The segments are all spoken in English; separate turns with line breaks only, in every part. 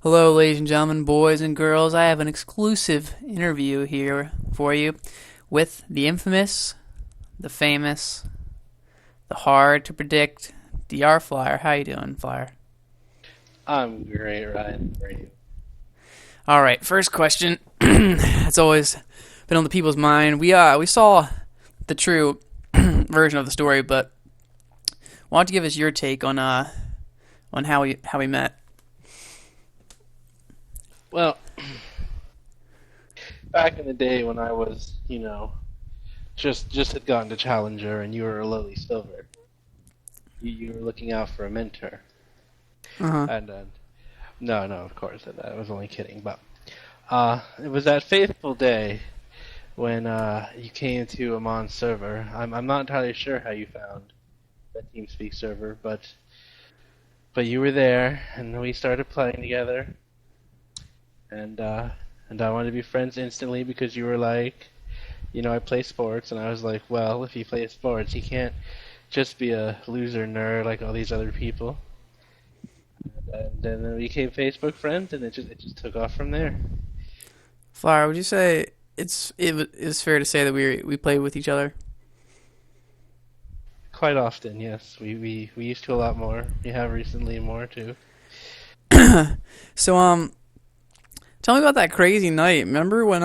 Hello, ladies and gentlemen, boys and girls. I have an exclusive interview here for you with the infamous, the famous, the hard to predict DR.Flyer. How you doing, Flyer?
I'm great, Ryan. How are you?
All right, first question. It's always been on the people's mind. We saw the true version of the story, but why don't you give us your take on how we met?
Well, back in the day when I was, just had gotten to Challenger and you were a lowly silver, you were looking out for a mentor.
Uh huh.
And no, of course, I was only kidding. But it was that fateful day when you came to Aman's server. I'm not entirely sure how you found that TeamSpeak server, but you were there and we started playing together. And I wanted to be friends instantly because you were like, I play sports, and I was like, well, if he plays sports, he can't just be a loser nerd like all these other people. And then we became Facebook friends, and it just took off from there.
Flyer, would you say it's fair to say that we played with each other?
Quite often, yes. We used to a lot more. We have recently more too.
So tell me about that crazy night. Remember when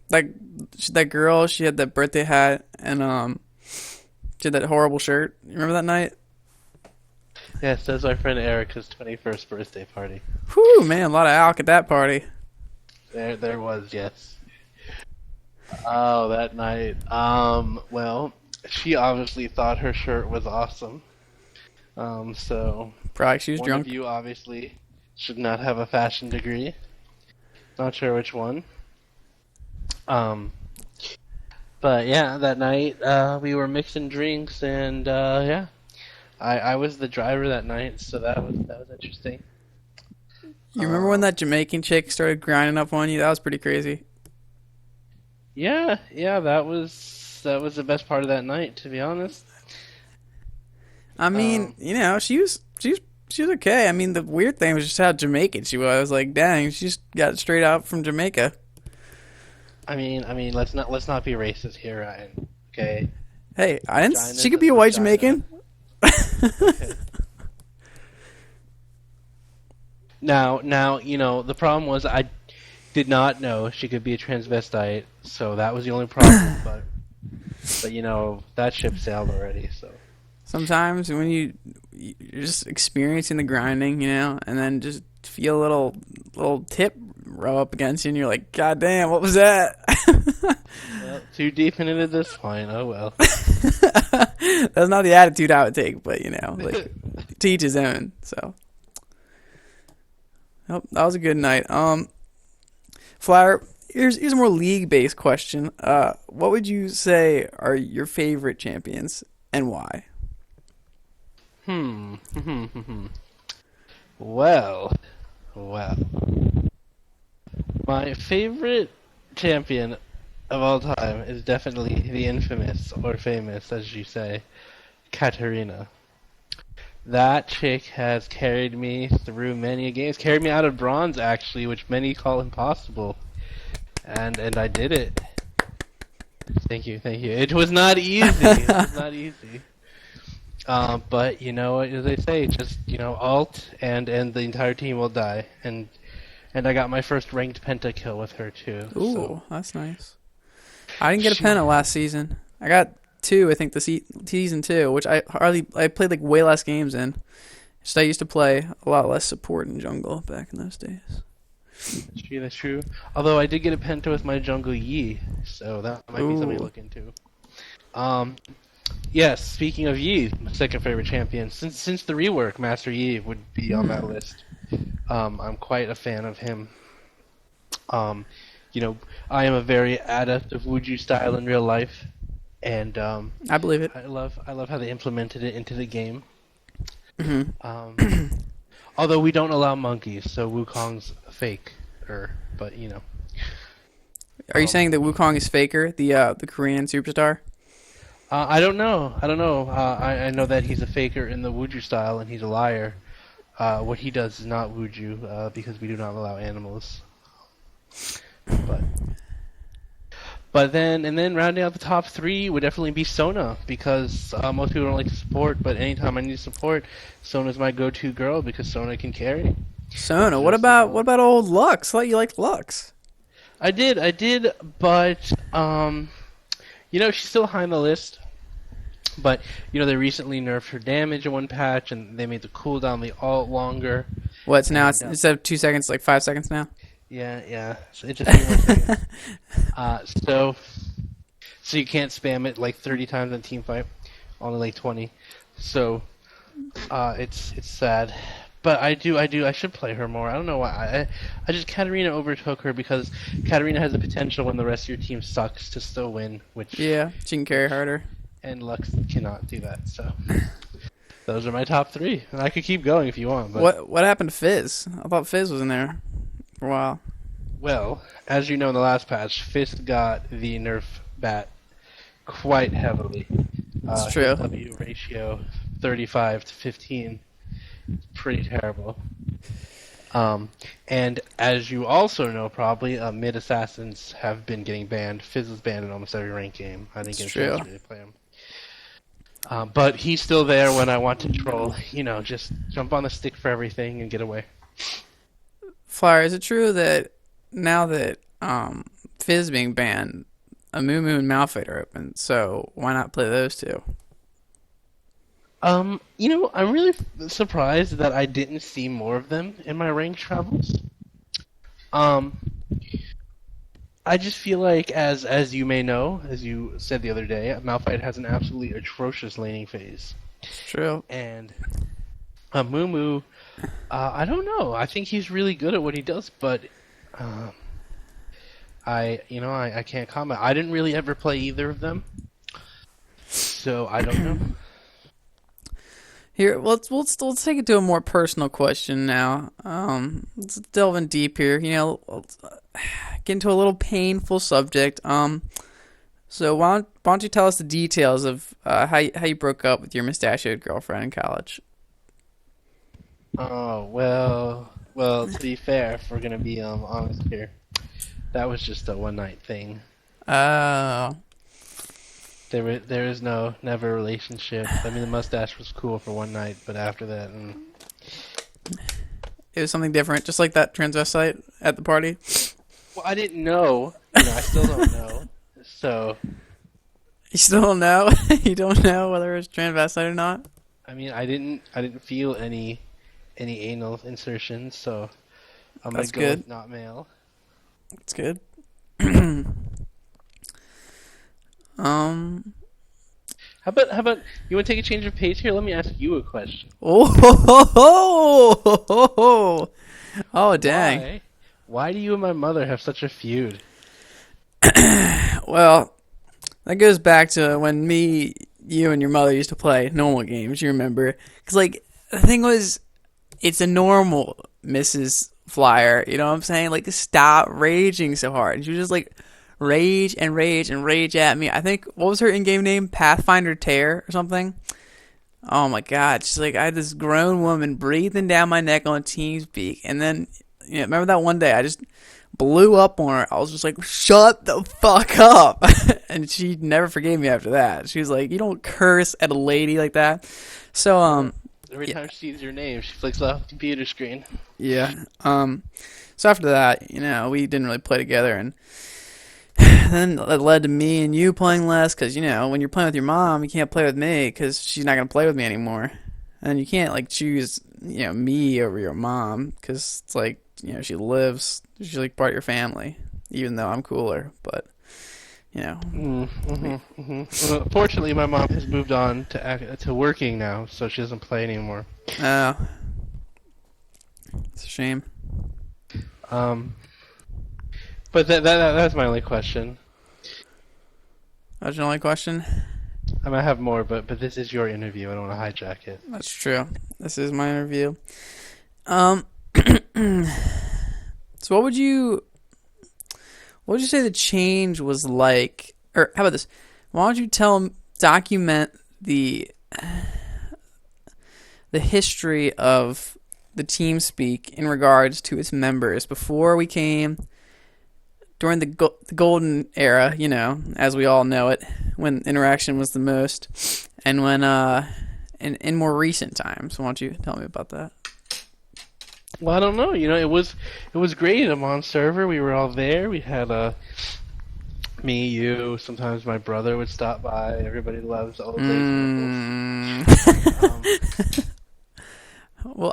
that girl, she had that birthday hat and she had that horrible shirt. You remember that night?
Yes, that's my friend Erica's 21st birthday party.
Whew, man, a lot of alk at that party.
There was, yes. Oh, that night. Well, she obviously thought her shirt was awesome. So
Probably she was
one of
drunk.
you obviously should not have a fashion degree. Not sure which one. But yeah, that night we were mixing drinks, and yeah, I was the driver that night, so that was interesting.
You remember when that Jamaican chick started grinding up on you? That was pretty crazy.
Yeah, that was the best part of that night, to be honest.
I mean,
Um,
she was okay. I mean, the weird thing was just how Jamaican she was. I was like, dang, she just got straight out from Jamaica.
I mean, let's not be racist here, Ryan. Okay,
Hey, I didn't. She
vagina's
could
a
be a white
vagina.
Jamaican.
Okay. Now, the problem was I did not know she could be a transvestite, so that was the only problem. But that ship sailed already. So
Sometimes when you're just experiencing the grinding, and then just feel a little tip rub up against you, and you're like, God damn, what was that?
well, too deep into this point. Oh well.
That's not the attitude I would take, but like to each his own. So, oh, that was a good night. Flower. Here's a more league based question. What would you say are your favorite champions and why?
Hmm. Well, well. My favorite champion of all time is definitely the infamous, or famous, as you say, Katarina. That chick has carried me through many games, carried me out of bronze actually, which many call impossible, and I did it. Thank you. It was not easy. It was not easy. But as they say, just alt and the entire team will die, and I got my first ranked pentakill with her too.
Ooh,
So
that's nice. I didn't get a
she,
pennant last season. I got two, I think, season two, which I played like way less games in. Just I used to play a lot less support in jungle back in those days.
that's true. Although I did get a penta with my jungle Yi, so that might be something to
Ooh,
look into. Um, yes. Speaking of Yi, my second favorite champion, since the rework, Master Yi would be on that list. I'm quite a fan of him. Um, I am a very adept of Wuju style in real life, and
I believe it.
I love how they implemented it into the game.
Hmm.
Um, although we don't allow monkeys, so Wukong's fake, but
Are you saying
um,
that Wukong is Faker, the Korean superstar?
I don't know. I know that he's a faker in the Wuju style, and he's a liar. what he does is not Wuju, because we do not allow animals. But then rounding out the top three would definitely be Sona, because most people don't like to support, but anytime I need support, Sona's my go-to girl because Sona can carry.
Sona, what about old Lux? I thought you liked Lux.
I did, but she's still high on the list. But they recently nerfed her damage in one patch, and they made the cooldown the ult longer.
What's now? It's instead of 2 seconds, like 5 seconds now.
Yeah. So it just 1 second. So you can't spam it like 30 times in a team fight, only like 20. So it's sad. But I should play her more. I don't know why. I just Katarina overtook her because Katarina has the potential when the rest of your team sucks to still win. Which
yeah, she can carry harder.
And Lux cannot do that. So those are my top three. And I could keep going if you want.
But what happened to Fizz? I thought Fizz was in there for a while.
Well, as you know, in the last patch, Fist got the nerf bat quite heavily.
That's true.
W ratio 35 to 15. Pretty terrible. And as you also know, probably mid assassins have been getting banned. Fizz is banned in almost every ranked game. I didn't get a chance to really play him. But he's still there when I want to troll. Just jump on the stick for everything and get away.
Flyer, is it true that now that Fizz being banned, Amumu and Malphite are open? So why not play those two?
I'm really surprised that I didn't see more of them in my rank travels. I just feel like, as you may know, as you said the other day, Malphite has an absolutely atrocious laning phase.
True.
And Amumu, I don't know. I think he's really good at what he does, but I can't comment. I didn't really ever play either of them, so I don't know.
Here, let's take it to a more personal question now. Let's delve in deep here. Let's get into a little painful subject. So why don't you tell us the details of how you broke up with your mustachioed girlfriend in college?
Oh well. To be fair, if we're gonna be honest here, that was just a one night thing.
Oh.
There is never a relationship. I mean, the mustache was cool for one night, but after that,
it was something different, just like that transvestite at the party.
Well, I didn't know. I still don't know. So
you still don't know? You don't know whether it's transvestite or not?
I mean, I didn't feel any anal insertions, so I'm gonna go with not male.
That's good.
How about you want to take a change of pace here? Let me ask you a question.
Oh, dang.
Why do you and my mother have such a feud?
Well, that goes back to when me, you, and your mother used to play normal games. You remember? Because the thing was, it's a normal Mrs. Flyer. You know what I'm saying? Stop raging so hard. And she was just rage and rage and rage at me. I think, what was her in-game name? Pathfinder Tear or something? Oh my god. She's I had this grown woman breathing down my neck on TeamSpeak. And then, remember that one day I just blew up on her. I was just shut the fuck up. And she never forgave me after that. She was you don't curse at a lady like that. So,
every time she sees your name, she flicks off the computer screen.
Yeah. So after that, we didn't really play together, and then it led to me and you playing less, because, when you're playing with your mom, you can't play with me, because she's not going to play with me anymore. And you can't, choose, me over your mom, because it's she's part of your family, even though I'm cooler, but,
Well, fortunately, my mom has moved on to working now, so she doesn't play anymore.
Oh. It's a shame.
But that's my only question.
That's your only question?
I might have more, but this is your interview. I don't want to hijack it.
That's true. This is my interview. So what would you say the change was like? Or how about this? Why don't you document the history of the team speak in regards to its members before we came during the golden era, as we all know it, when interaction was the most, and when in more recent times. Why don't you tell me about that?
Well, I don't know. It was great. I'm on server. We were all there. We had me, you. Sometimes my brother would stop by. Everybody loves old ladies and nipples.
Well,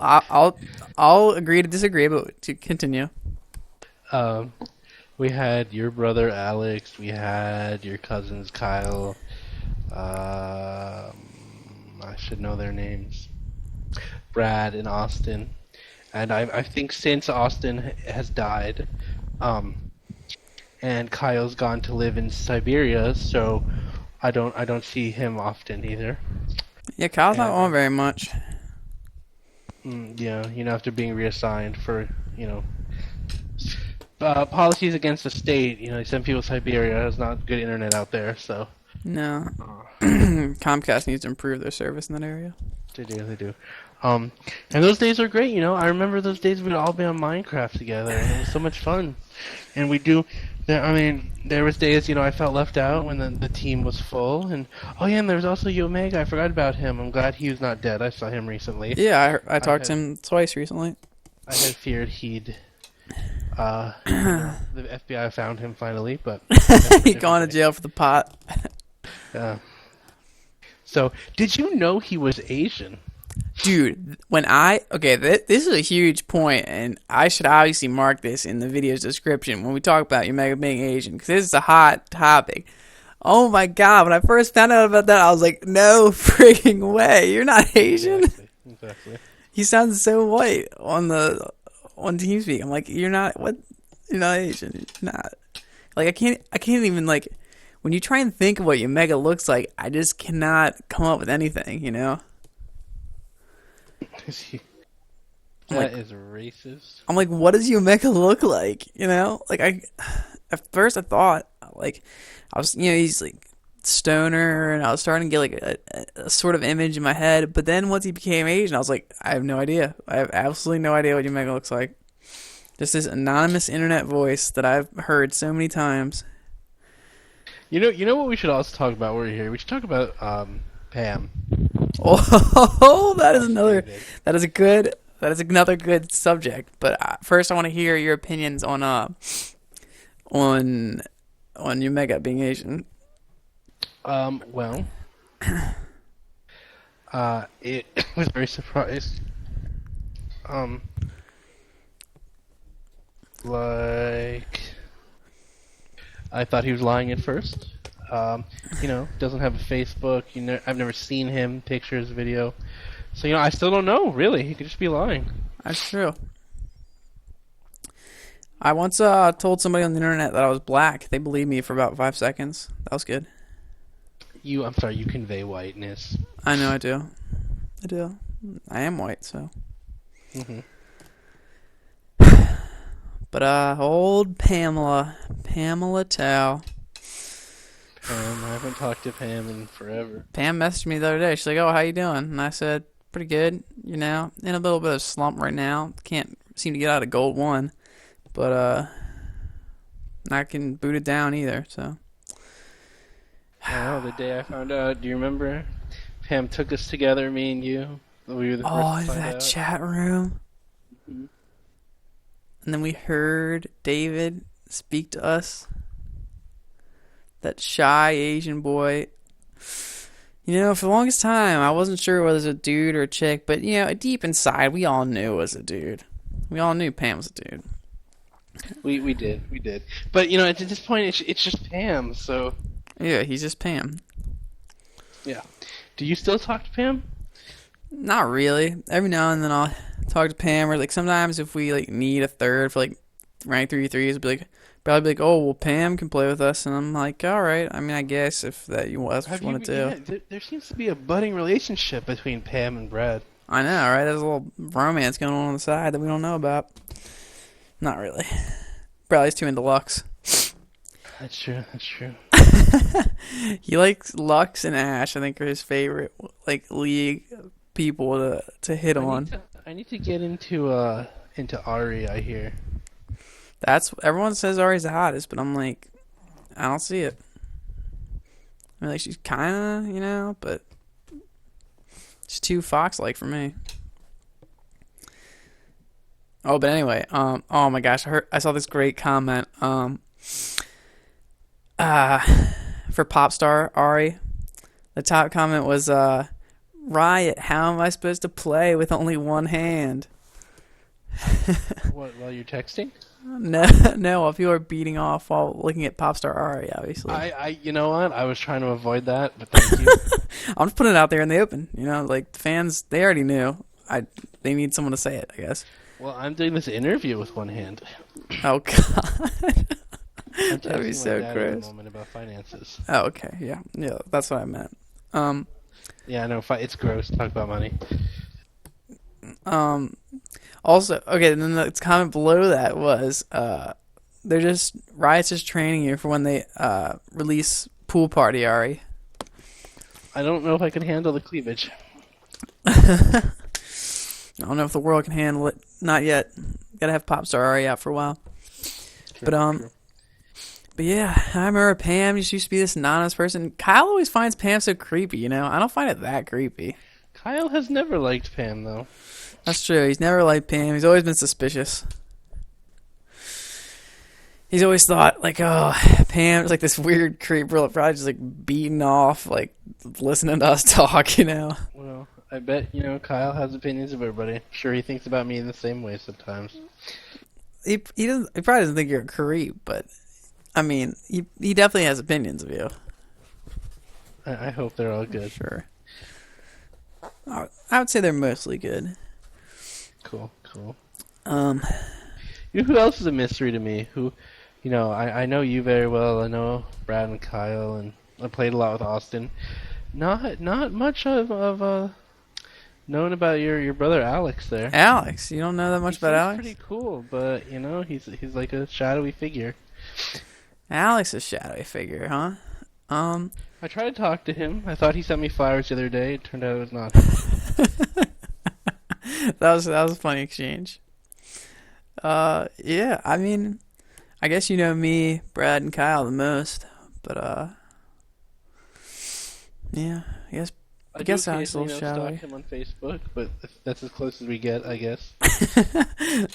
I'll agree to disagree, but to continue.
We had your brother Alex. We had your cousins Kyle. I should know their names. Brad and Austin. And I think since Austin has died, and Kyle's gone to live in Siberia, so I don't see him often either.
Yeah, Kyle's not on very much.
Yeah, after being reassigned for policies against the state, they send people to Siberia. There's not good internet out there, so
no. Comcast needs to improve their service in that area.
They do. And those days are great, I remember those days we'd all be on Minecraft together, and it was so much fun. And there was days, I felt left out when the team was full, and and there was also Yomega. I forgot about him. I'm glad he was not dead. I saw him recently.
Yeah, I talked to him twice recently.
I had feared he'd the FBI found him finally, but
he'd gone to jail for the pot.
So, did you know he was Asian?
Dude, this is a huge point, and I should obviously mark this in the video's description when we talk about Yomega being Asian, because this is a hot topic. Oh my god, when I first found out about that, I was like, no freaking way, you're not Asian?
Exactly.
He sounds so white on TeamSpeak. I'm like, you're not Asian. You're not. Like, I can't even, like, when you try and think of what Yomega looks like, I just cannot come up with anything,
That is racist.
I'm like, what does Yomega look like? Like, at first I thought, like, I was, he's like stoner, and I was starting to get like a sort of image in my head. But then once he became Asian, I was like, I have no idea. I have absolutely no idea what Yomega looks like. Just this anonymous internet voice that I've heard so many times.
You know what we should also talk about while we're here? We should talk about Pam.
Oh, that is another good subject. But first, I want to hear your opinions on Yomega being Asian.
Well, it was very surprised. Like, I thought he was lying at first. Doesn't have a Facebook. I've never seen him, pictures, video. So, I still don't know, really. He could just be lying.
That's true. I once told somebody on the internet that I was black. They believed me for about 5 seconds. That was good.
I'm sorry, you convey whiteness.
I know I do. I am white, so.
Mm-hmm.
But, old Pamela Tao.
I haven't talked to Pam in forever.
Pam messaged me the other day. She's like, oh, how you doing? And I said, pretty good, in a little bit of slump right now. Can't seem to get out of Gold 1. But, not getting booted down either, so.
The day I found out, do you remember? Pam took us together, me and you. We were the first to find out.
Chat room.
Mm-hmm.
And then we heard David speak to us. That shy Asian boy. For the longest time, I wasn't sure whether it was a dude or a chick, but, deep inside, we all knew it was a dude. We all knew Pam was a dude.
We did. But, at this point, it's just Pam, so.
Yeah, he's just Pam.
Yeah. Do you still talk to Pam?
Not really. Every now and then I'll talk to Pam, or, like, sometimes if we, like, need a third for, like, rank 3-3s, it'll be like, probably be like, oh, well, Pam can play with us, and I'm like, all right. I mean, I guess if that's what you want to do.
Yeah, there seems to be a budding relationship between Pam and Brad.
I know, right? There's a little romance going on the side that we don't know about. Not really. Bradley's too into Lux.
That's true.
He likes Lux and Ash, I think, are his favorite, like, league people to hit on.
I need to get into Ahri, I hear.
That's everyone says Ari's the hottest, but I'm like, I don't see it. I mean, like she's kind of, but she's too fox-like for me. Oh, but anyway, oh my gosh, I saw this great comment, for Popstar Ahri. The top comment was, Riot, how am I supposed to play with only one hand?
What, while you're texting?
No, while people are beating off while looking at Popstar Ahri, obviously.
You know what? I was trying to avoid that, but thank you.
I'm just putting it out there in the open. Like the fans, they already knew. They need someone to say it, I guess.
Well, I'm doing this interview with one hand.
Oh God,
I'm
that'd be so
at
gross.
the moment about finances.
Oh, okay, yeah, that's what I meant.
Yeah, I know. It's gross to talk about money.
Also, okay, and then the comment below that was, Riot's just training you for when they release Pool Party Ahri.
I don't know if I can handle the cleavage.
I don't know if the world can handle it. Not yet. Gotta have Popstar Ahri out for a while.
True.
But yeah, I remember Pam just used to be this anonymous person. Kyle always finds Pam so creepy, I don't find it that creepy.
Kyle has never liked Pam, though.
That's true. He's never liked Pam. He's always been suspicious. He's always thought, like, oh, Pam's like this weird creep, probably just like beating off, like listening to us talk,
Well, I bet, Kyle has opinions of everybody. I'm sure he thinks about me in the same way sometimes.
He doesn't. He probably doesn't think you're a creep, but I mean, he definitely has opinions of you.
I hope they're all good.
Sure. I would say they're mostly good.
Cool.
You
know who else is a mystery to me? Who, I know you very well. I know Brad and Kyle, and I played a lot with Austin. Not much of known about your brother Alex there.
Alex, you don't know that much about Alex?
He's pretty cool, but he's like a shadowy figure.
Alex is a shadowy figure, huh?
I tried to talk to him. I thought he sent me flowers the other day. It turned out it was not.
That was a funny exchange. Yeah, I mean, I guess you know me, Brad, and Kyle the most, but yeah, I guess Alex is a little shadowy.
Stalk him on Facebook, but that's as close as we get, I guess.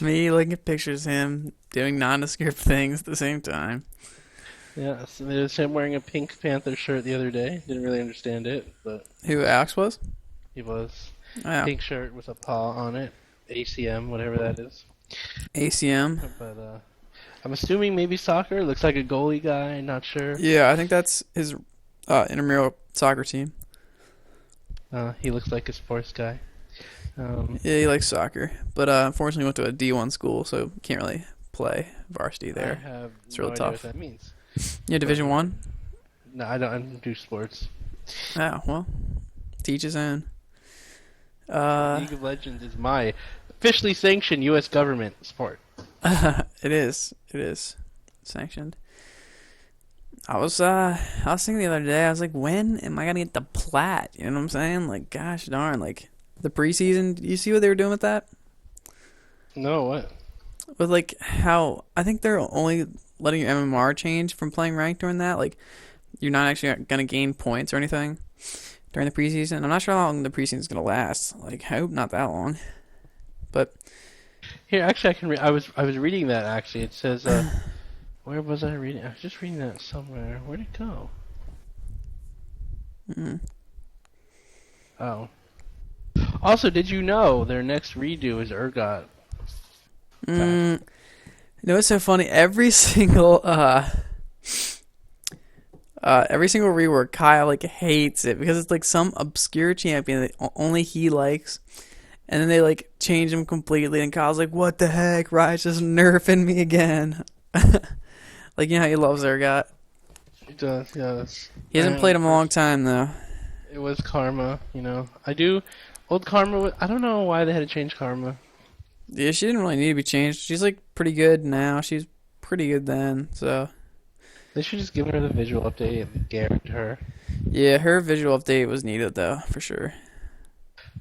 Me looking at pictures of him doing nondescript things at the same time.
Yeah, so there was him wearing a Pink Panther shirt the other day. Didn't really understand it, but
who Alex was?
He was.
Oh.
Pink shirt with a paw on it. ACM, whatever that is.
ACM.
But I'm assuming maybe soccer. Looks like a goalie guy. Not sure.
Yeah, I think that's his intramural soccer team.
He looks like a sports guy.
Yeah, he likes soccer, but unfortunately went to a D1 school, so can't really play varsity there.
I have
it's really
no idea
tough.
what that means.
Yeah, Division 1?
No, I don't do sports.
Oh, well, teach his own.
League of Legends is my officially sanctioned U.S. government sport.
It is sanctioned. I was thinking the other day, I was like, when am I gonna get the plat? You know what I'm saying? Like, gosh darn, like the preseason. Do you see what they were doing with that?
No, what?
With like how I think they're only letting your MMR change from playing ranked during that. Like, you're not actually gonna gain points or anything during the preseason. I'm not sure how long the preseason is gonna last. Like, I hope not that long. But
here, actually, I can. I was reading that actually. It says, where was I reading? I was just reading that somewhere. Where'd it go? Oh. Also, did you know their next redo is Urgot?
You know what's so funny? Every single rework, Kyle like hates it because it's like some obscure champion that only he likes, and then they like change him completely, and Kyle's like, "What the heck? Riot's just nerfing me again." Like, you know how he loves Urgot.
He does, yeah.
He hasn't played him a long time though.
It was Karma, I do. Old Karma. I don't know why they had to change Karma.
Yeah, she didn't really need to be changed. She's like pretty good now. She's pretty good then, so.
They should just give her the visual update and guarantee her.
Yeah, her visual update was needed though, for sure.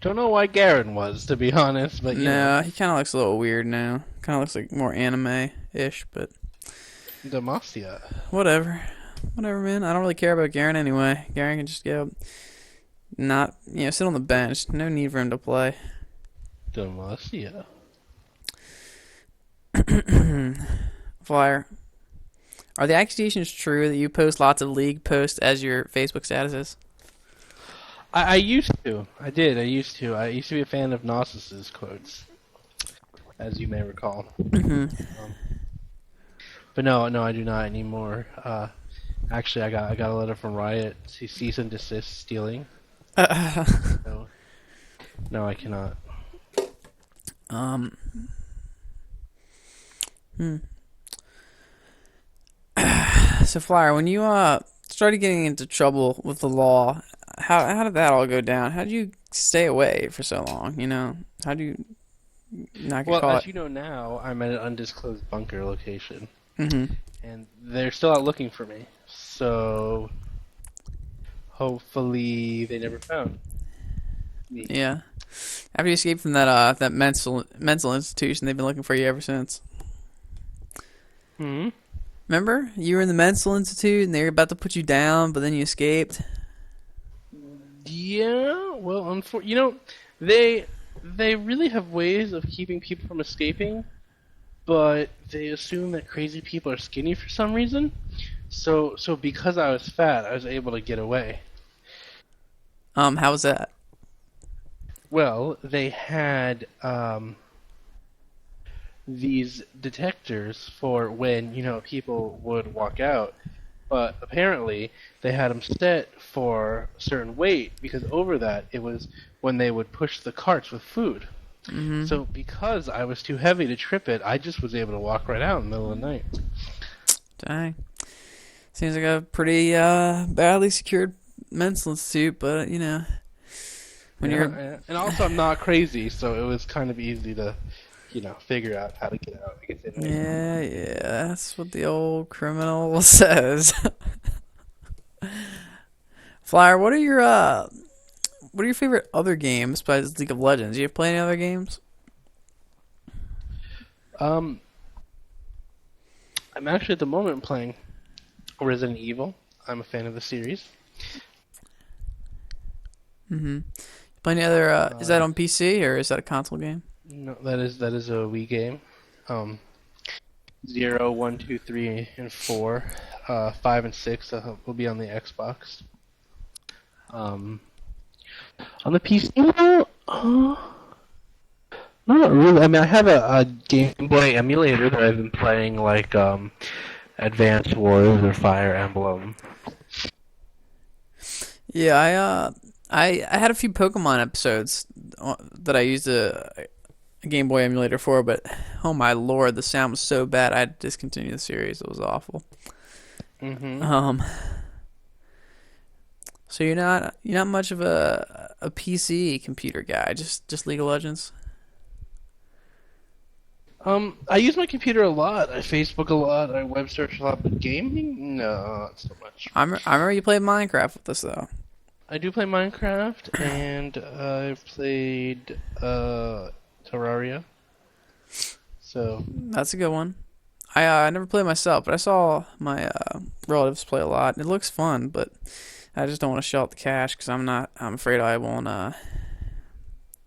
Don't know why Garen was, to be honest, but
No, he kind of looks a little weird now. Kind of looks like more anime-ish, but
Demacia.
whatever. Whatever, man. I don't really care about Garen anyway. Garen can just go, not, sit on the bench. No need for him to play.
Demacia.
Flyer, are the accusations true that you post lots of League posts as your Facebook statuses?
I used to. I did. I used to. I used to be a fan of Gnosis's quotes, as you may recall. But no, I do not anymore. Actually, I got a letter from Riot. Cease and desist stealing. So, no, I cannot.
So, Flyer, when you started getting into trouble with the law, how did that all go down? How did you stay away for so long? How do you not get
Well,
caught?
as you know now, I'm at an undisclosed bunker location,
Mm-hmm.
and they're still out looking for me. So, hopefully, they never found me.
Yeah. After you escaped from that mental institution, they've been looking for you ever since.
Hmm.
Remember, you were in the mental institute, and they were about to put you down, but then you escaped.
Yeah. Well, they really have ways of keeping people from escaping, but they assume that crazy people are skinny for some reason. So because I was fat, I was able to get away.
How was that?
Well, they had these detectors for when, people would walk out. But apparently, they had them set for a certain weight, because over that, it was when they would push the carts with food.
Mm-hmm.
So because I was too heavy to trip it, I just was able to walk right out in the middle of the night.
Dang. Seems like a pretty badly secured mental institute, but, when you're...
And also, I'm not crazy, so it was kind of easy to, figure out how to get out. I guess
Yeah, that's what the old criminal says. Flyer, what are your favorite other games besides League of Legends? Do you play any other games?
I'm actually at the moment playing Resident Evil. I'm a fan of the series.
Mm-hmm. Play any other? Is that on PC or is that a console game?
No, that is a Wii game. 0, 1, 2, 3, and 4. 5 and 6 will be on the Xbox. On the PC, not really. I mean, I have a Game Boy emulator that I've been playing, like Advance Wars or Fire Emblem.
Yeah, I had a few Pokemon episodes that I used a Game Boy emulator for, but oh my lord, the sound was so bad I had to discontinue the series. It was awful.
Mm-hmm.
So you're not much of a PC computer guy, just League of Legends?
I use my computer a lot. I Facebook a lot. I web search a lot. But gaming, no, not so much.
I remember you played Minecraft with us though.
I do play Minecraft, and I've played Terraria. So
That's a good one. I never played myself, but I saw my relatives play a lot. It looks fun, but I just don't want to shell out the cash because I'm afraid I won't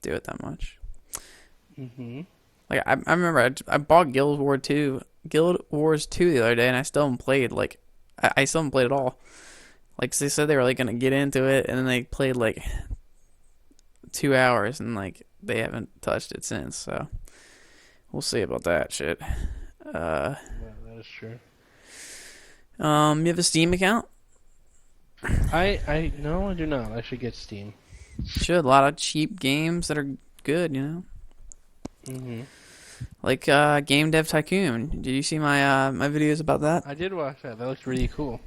do it that much.
Mm-hmm.
Like I remember I bought Guild Wars 2 the other day, and I still haven't played. Like I still haven't played at all. Like they said they were like gonna get into it, and then they played like 2 hours, and like they haven't touched it since. So we'll see about that shit.
Yeah, that is true.
You have a Steam account?
No, I do not. I should get Steam.
Should. A lot of cheap games that are good,
Mm-hmm.
Like Game Dev Tycoon. Did you see my my videos about that?
I did watch that. That looks really cool.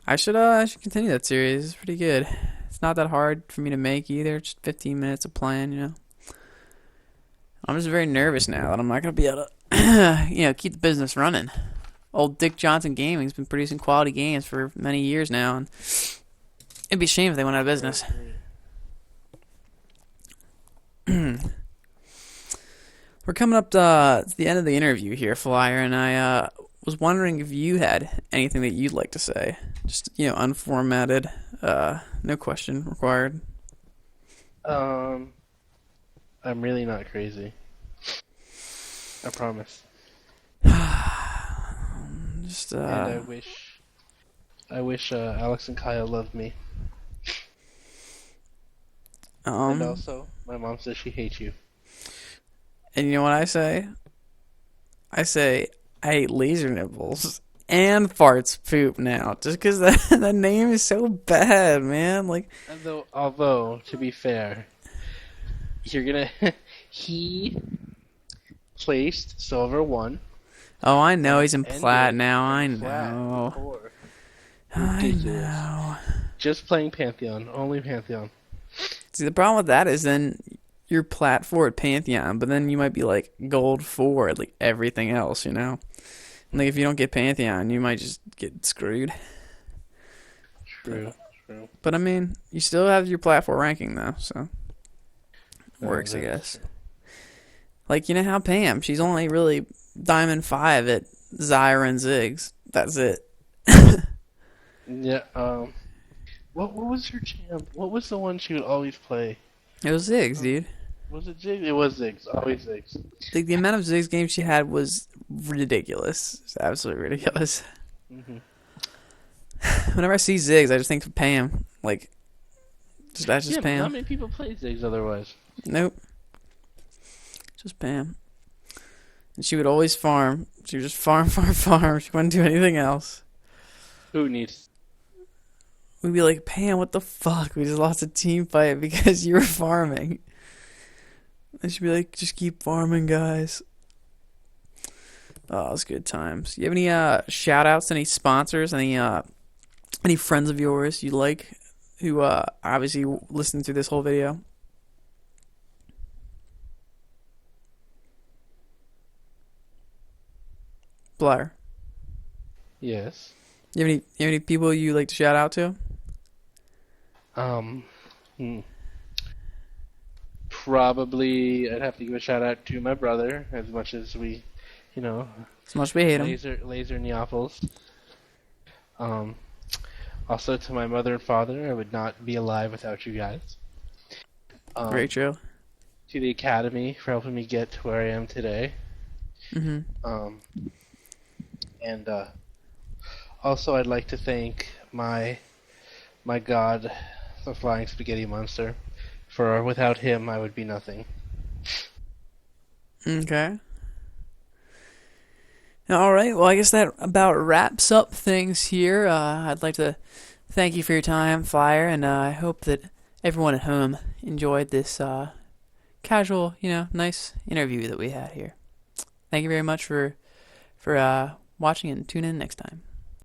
I should continue that series. It's pretty good. It's not that hard for me to make either. Just 15 minutes of playing, I'm just very nervous now that I'm not gonna be able to, keep the business running. Old Dick Johnson Gaming's been producing quality games for many years now, and it'd be a shame if they went out of business. We're coming up to the end of the interview here, Flyer, and I was wondering if you had anything that you'd like to say. Just, unformatted, no question required.
I'm really not crazy. I promise.
Just,
And I wish Alex and Kyle loved me. And also, my mom says she hates you.
And you know what I say? I say I hate laser nipples and farts poop now, just because that name is so bad, man. Like,
although to be fair, you're gonna he placed silver 1.
oh, I know he's in
Ended
plat now. I
in plat
know.
before.
I
Ridiculous.
know.
Just playing Pantheon, only Pantheon.
See, the problem with that is then you're plat 4 at Pantheon, but then you might be like gold 4 at like everything else, And like if you don't get Pantheon, you might just get screwed.
True.
But I mean, you still have your plat 4 ranking though, so works, I
That's
guess.
true.
Like, you know how Pam, she's only really Diamond 5 at Zyra and Ziggs. That's it.
Yeah. What was her champ? What was the one she would always play?
It was Ziggs, dude.
Was it Ziggs? It was Ziggs. Always Ziggs.
The amount of Ziggs games she had was ridiculous. It's absolutely ridiculous.
Mm-hmm.
Whenever I see Ziggs, I just think of Pam. Like, that's just
Yeah, but
Pam.
not many people play Ziggs otherwise.
Nope. Just Pam. And she would always farm. She would just farm. She wouldn't do anything else.
Who needs?
We'd be like, Pam, what the fuck? We just lost a team fight because you were farming. And she'd be like, just keep farming, guys. Oh, it was good times. You have any shout-outs, any sponsors, any friends of yours you like who obviously listened through this whole video? Blair.
Yes.
You have any people you like to shout out to?
Probably I'd have to give a shout out to my brother, as much as we,
As much as we hate him.
laser Neapolis. Also to my mother and father, I would not be alive without you guys.
Very true.
To the academy for helping me get to where I am today.
Mm-hmm.
And also I'd like to thank my god, the flying spaghetti monster, for without him I would be nothing.
Okay. All right. Well, I guess that about wraps up things here. I'd like to thank you for your time, Flyer, and I hope that everyone at home enjoyed this casual, nice interview that we had here. Thank you very much for watching, and tune in next time.